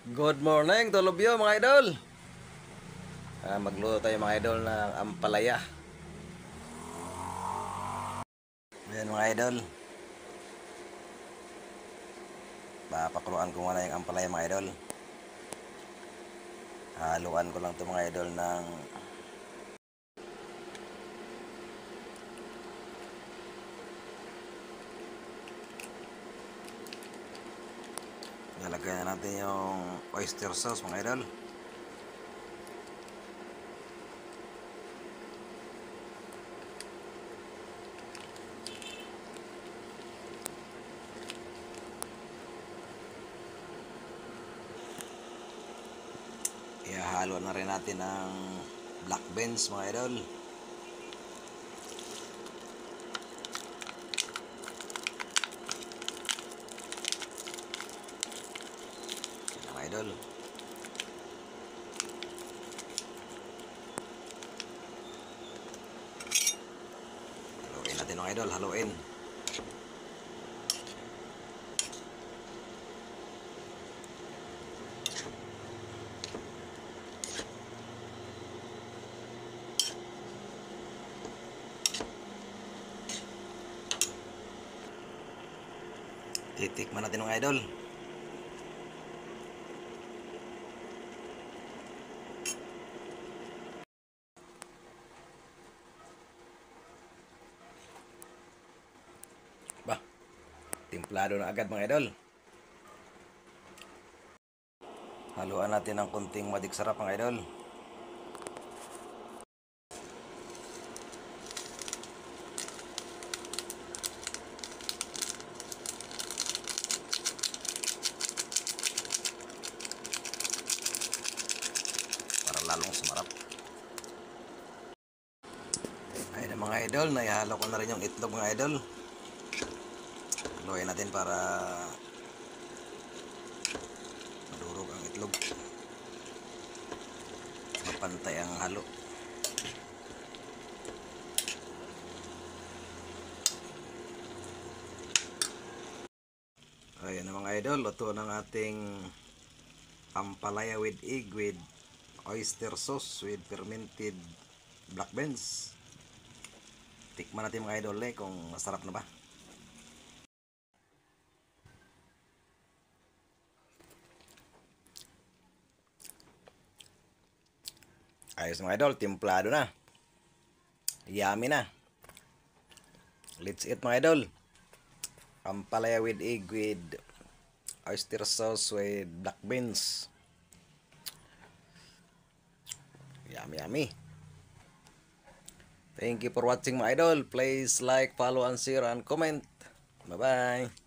Good morning to all of you mga idol. Magluto tayo mga idol ng ampalaya. Ayan mga idol. Papakuluan ko muna yung ampalaya mga idol. Haluan ko lang ito mga idol ng nalagyan na natin yung oyster sauce mga idol. Ihahalo na rin natin ang black beans mga idol. Mga idol. Haluin natin mga idol, haluin. Titikman natin mga idol. Bah, timplado na agad mga idol. Haluan natin ng kunting madik sarap mga idol. Para lalong sumarap. Ayun mga idol, naihalo ko na rin yung itlog mga idol. Haluin natin para madurog ang itlog. Mapantay ang halo. Ayan na mga idol, luto ng ating ampalaya with egg with oyster sauce with fermented black beans. Tikman natin mga idol kung masarap na ba. Ayos mga idol, timplado na. Yummy na. Let's eat mga idol. Ampalaya with egg with oyster sauce with black beans. Yummy, yummy. Thank you for watching mga idol. Please like, follow, and share, and comment. Bye-bye.